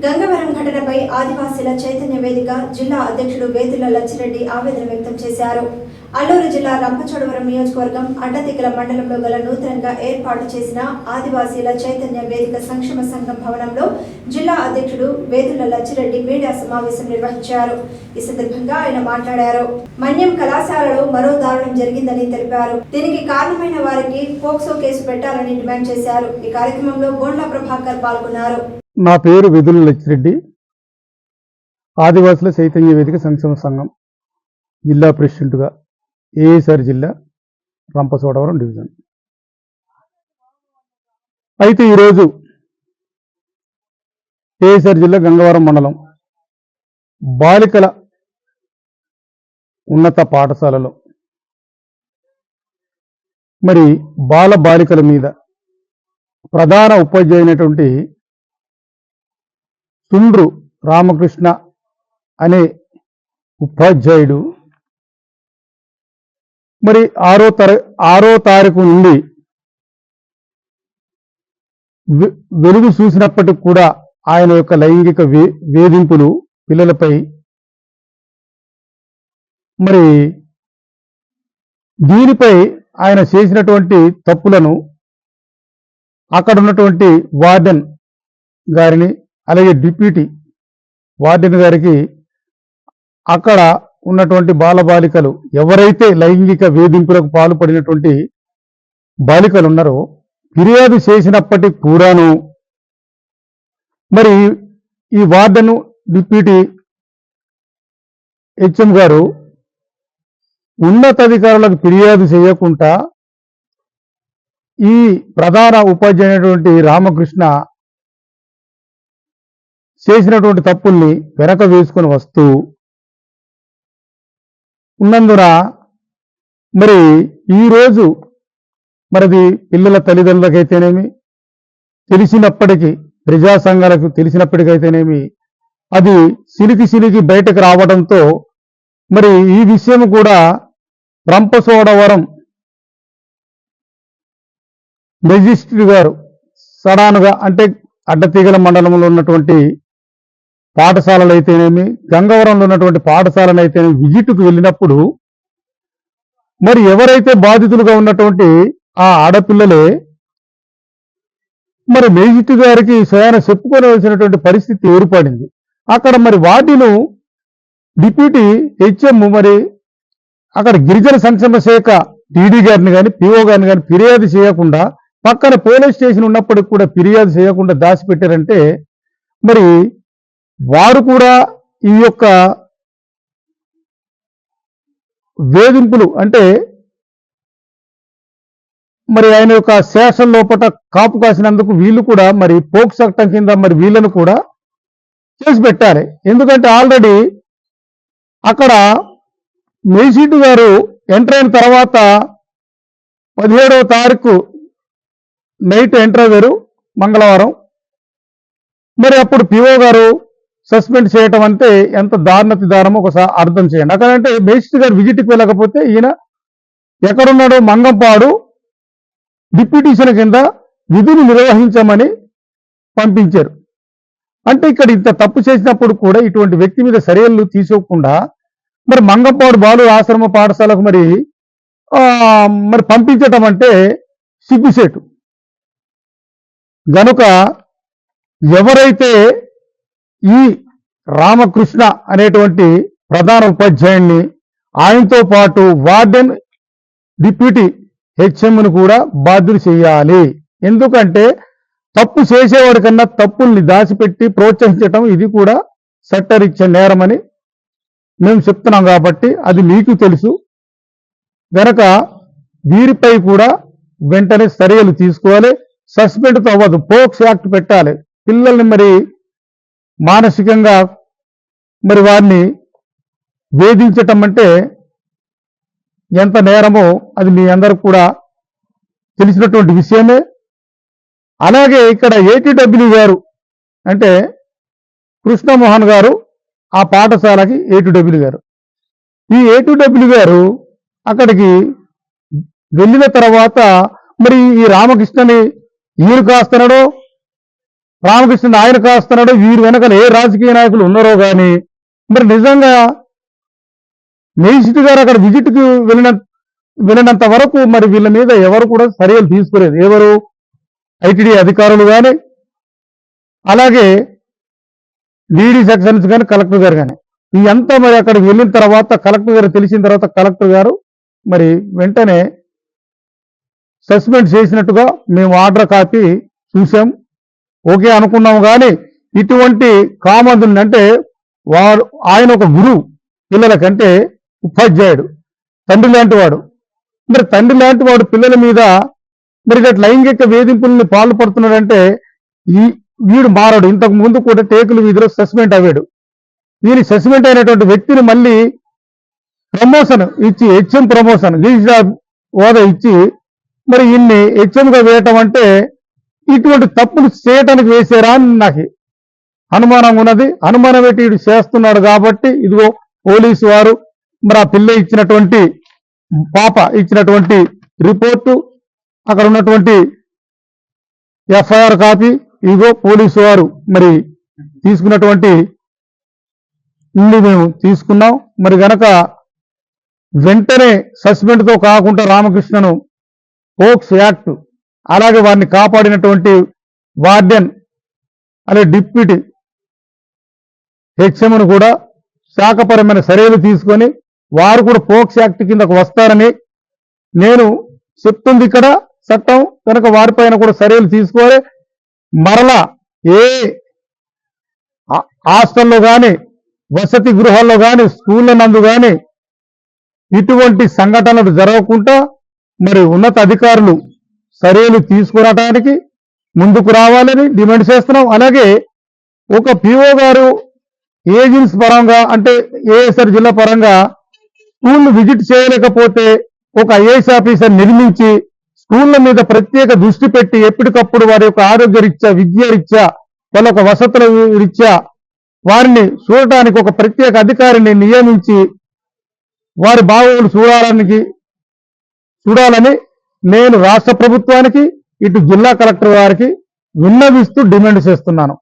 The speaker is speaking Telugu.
గంగవరం ఘటనపై ఆదివాసీల చైతన్య వేదిక జిల్లా అధ్యక్షుడు వేదుల లచ్చిరెడ్డి ఆవేదన వ్యక్తం చేశారు. అల్లూరు జిల్లా రంపచోడవరం నియోజకవర్గం అడ్డతిక్కల మండలంలో గల నూతనంగా ఏర్పాటు చేసిన ఆదివాసీల చైతన్య వేదిక సంక్షేమ సంఘం భవనంలో జిల్లా అధ్యక్షుడు వేదుల లచ్చిరెడ్డి మీడియా సమావేశం నిర్వహించారు. ఈ సందర్భంగా ఆయన మాట్లాడారు. మన్యం కళాశాలలో మరో దారుణం జరిగిందని తెలిపారు. దీనికి కారణమైన వారికి పోక్సో కేసు పెట్టాలని డిమాండ్ చేశారు. ఈ కార్యక్రమంలో గోండ్ల ప్రభాకర్ పాల్గొన్నారు. నా పేరు వేదుల లచ్చిరెడ్డి, ఆదివాసుల చైతన్య వేదిక సంక్షేమ సంఘం జిల్లా ప్రెసిడెంట్గా ఏఎస్ఆర్ జిల్లా రంపచోడవరం డివిజన్. అయితే ఈరోజు ఏఎస్ఆర్ జిల్లా గంగవరం మండలం బాలికల ఉన్నత పాఠశాలలో మరి బాలికల మీద ప్రధాన ఉపాధ్యాయునటువంటి సుండ్రు రామకృష్ణ అనే ఉపాధ్యాయుడు మరి 6వ తారీఖు నుండి వెలుగు చూసినప్పటికి కూడా ఆయన యొక్క లైంగిక వేధింపులు పిల్లలపై మరి దీనిపై ఆయన చేసినటువంటి తప్పులను అక్కడ ఉన్నటువంటి వార్డెన్ గారిని అలాగే డిప్యూటీ వార్డెన్ గారికి అక్కడ ఉన్నటువంటి బాలికలు ఎవరైతే లైంగిక వేధింపులకు పాల్పడినటువంటి బాలికలు ఉన్నారో ఫిర్యాదు చేసినప్పటికీ కూడాను మరి ఈ వార్డెన్ డిప్యూటీ హెచ్ఎం గారు ఉన్నతాధికారులకు ఫిర్యాదు చేయకుండా ఈ ప్రధాన ఉపాధ్యాయునటువంటి రామకృష్ణ చేసినటువంటి తప్పుల్ని వెనక వేసుకొని వస్తూ ఉన్నందున మరి ఈరోజు మరిది పిల్లల తల్లిదండ్రులకైతేనేమి తెలిసినప్పటికీ ప్రజా సంఘాలకు తెలిసినప్పటికైతేనేమి అది సిలికి బయటకు రావడంతో మరి ఈ విషయం కూడా రంపచోడవరం మెజిస్ట్రేట్ గారు సడానుగా అంటే అడ్డతీగల మండలంలో ఉన్నటువంటి పాఠశాలలు అయితేనేమి గంగవరంలో ఉన్నటువంటి పాఠశాలను అయితేనేమి విజిట్కు వెళ్ళినప్పుడు మరి ఎవరైతే బాధితులుగా ఉన్నటువంటి ఆ ఆడపిల్లలే మరి మేజిస్ట్రేట్ గారికి స్వయాన చెప్పుకోవలసినటువంటి పరిస్థితి ఏర్పడింది. అక్కడ మరి వాటిను డిప్యూటీ హెచ్ఎం మరి అక్కడ గిరిజన సంక్షేమ శాఖ టీడీ గారిని కానీ పిఓ గారిని కానీ ఫిర్యాదు చేయకుండా పక్కన పోలీస్ స్టేషన్ ఉన్నప్పటికి కూడా ఫిర్యాదు చేయకుండా దాచిపెట్టారంటే మరి వారు కూడా ఈ యొక్క వేధింపులు అంటే మరి ఆయన యొక్క శేషం లోపల కాపు కాసినందుకు వీళ్ళు కూడా మరి పోక్సో చట్టం కింద మరి వీళ్ళను కూడా కేసు పెట్టాలి. ఎందుకంటే ఆల్రెడీ అక్కడ మేజిస్ట్రేట్ గారు ఎంటర్ అయిన తర్వాత 17వ తారీఖు నైట్ ఎంటర్ అయ్యారు మంగళవారం. మరి అప్పుడు పిఓ గారు సస్పెండ్ చేయటం అంటే ఎంత దారుణమో ఒకసారి అర్థం చేయండి. అక్కడంటే మేజిస్ట్రేట్ గారు విజిట్కి వెళ్ళకపోతే ఈయన ఎక్కడున్నాడో మంగంపాడు డిప్యూటీషన్ కింద విధులు నిర్వహించమని పంపించారు. అంటే ఇక్కడ ఇంత తప్పు చేసినప్పుడు కూడా ఇటువంటి వ్యక్తి మీద చర్యలు తీసుకోకుండా మరి మంగంపాడు బాలు ఆశ్రమ పాఠశాలకు మరి పంపించటం అంటే సిగ్గుసేటు. గనుక ఎవరైతే ఈ రామకృష్ణ అనేటువంటి ప్రధాన ఉపాధ్యాయుడిని ఆయనతో పాటు వార్డెన్ డిప్యూటీ హెచ్ఎంను కూడా బాధ్యులు చేయాలి. ఎందుకంటే తప్పు చేసేవాడి కన్నా తప్పుల్ని దాచిపెట్టి ప్రోత్సహించటం ఇది కూడా చట్టరీత్యా నేరమని మేము చెప్తున్నాం కాబట్టి అది మీకు తెలుసు. గనక వీరిపై కూడా వెంటనే చర్యలు తీసుకోవాలి. సస్పెండ్తో అవ్వదు, పోక్సో యాక్ట్ పెట్టాలి. పిల్లల్ని మరి మానసికంగా మరి వారిని వేధించటం అంటే ఎంత నేరమో అది మీ అందరికి కూడా తెలిసినటువంటి విషయమే. అలాగే ఇక్కడ ఏటీడబ్ల్యూ గారు అంటే కృష్ణమోహన్ గారు ఆ పాఠశాలకి ఏటీడబ్ల్యూ గారు. ఈ ఏటీడబ్ల్యూ గారు అక్కడికి వెళ్ళిన తర్వాత మరి ఈ రామకృష్ణని ఈరు కాస్తున్నాడో రామకృష్ణ ఆయన కాస్తున్నాడో వీరి వెనకాల ఏ రాజకీయ నాయకులు ఉన్నారో కానీ మరి నిజంగా మేజిస్ట్రేట్ గారు అక్కడ విజిట్కి వెళ్ళినంత వరకు మరి వీళ్ళ మీద ఎవరు కూడా చర్యలు తీసుకోలేదు. ఎవరు ఐటీడీ అధికారులు కానీ అలాగే డీడీ సెక్షన్స్ కానీ కలెక్టర్ గారు కానీ ఇదంతా మరి అక్కడికి వెళ్ళిన తర్వాత కలెక్టర్ గారు తెలిసిన తర్వాత కలెక్టర్ గారు మరి వెంటనే సస్పెండ్ చేసినట్టుగా మేము ఆర్డర్ కాపీ చూసాం. ఓకే అనుకున్నాం. కానీ ఇటువంటి కామందుని అంటే ఆయన ఒక గురువు, పిల్లలకంటే ఉపాధ్యాయుడు, తండ్రి లాంటి వాడు. మరి తండ్రి లాంటి వాడు పిల్లల మీద మరి ఇట్లా లైంగిక వేధింపుల్ని పాల్పడుతున్నాడంటే వీడు మారాడు. ఇంతకు ముందు కూడా టేకులు వీధిలో సస్పెండ్ అయ్యాడు. వీరి సస్పెండ్ అయినటువంటి వ్యక్తిని మళ్ళీ ప్రమోషన్ ఇచ్చి హెచ్ఎం ప్రమోషన్ హోదా ఇచ్చి మరి ఇన్ని హెచ్ఎంగా వేయటం అంటే ఇటువంటి తప్పులు చేయటానికి వేసారా అని నాకు అనుమానం ఉన్నది. అనుమానం పెట్టి వీడు చేస్తున్నాడు కాబట్టి ఇదిగో పోలీసు వారు మరి ఆ పిల్ల ఇచ్చినటువంటి పాప ఇచ్చినటువంటి రిపోర్టు, అక్కడ ఉన్నటువంటి ఎఫ్ఐఆర్ కాపీ ఇదిగో పోలీసు వారు మరి తీసుకున్నటువంటి ఇల్లు మేము తీసుకున్నాం. మరి గనక వెంటనే సస్పెండ్తో కాకుండా రామకృష్ణను పోక్స్ యాక్ట్ అలాగే వారిని కాపాడినటువంటి వార్డెన్ అలాగే డిప్యూటీ హెచ్ఎంను కూడా శాఖపరమైన చర్యలు తీసుకొని వారు కూడా పోక్స్ యాక్ట్ కిందకు వస్తారని నేను చెప్తుంది. ఇక్కడ చట్టం కనుక వారిపైన కూడా చర్యలు తీసుకోవాలి. మరలా ఏ హాస్టల్లో కానీ వసతి గృహాల్లో కానీ స్కూళ్ళ నందు కానీ ఇటువంటి సంఘటనలు జరగకుండా మరి ఉన్నత అధికారులు చర్యలు తీసుకురావడానికి ముందుకు రావాలని డిమాండ్ చేస్తున్నాం. అలాగే ఒక పిఓ గారు ఏజెన్సీ పరంగా అంటే ఏఎస్ఆర్ జిల్లా పరంగా స్కూల్ విజిట్ చేయలేకపోతే ఒక ఐఏఎస్ ఆఫీసర్ నిర్మించి స్కూళ్ళ మీద ప్రత్యేక దృష్టి పెట్టి ఎప్పటికప్పుడు వారి యొక్క ఆరోగ్య రీత్యా, విద్య రీత్యా, వాళ్ళ యొక్క వసతుల రీత్యా వారిని చూడటానికి ఒక ప్రత్యేక అధికారిని నియమించి వారి బాగోగులు చూడాలని నేను రాష్ట్ర ప్రభుత్వానికి ఇటు జిల్లా కలెక్టర్ గారికి విన్నవిస్తూ డిమాండ్ చేస్తున్నాను.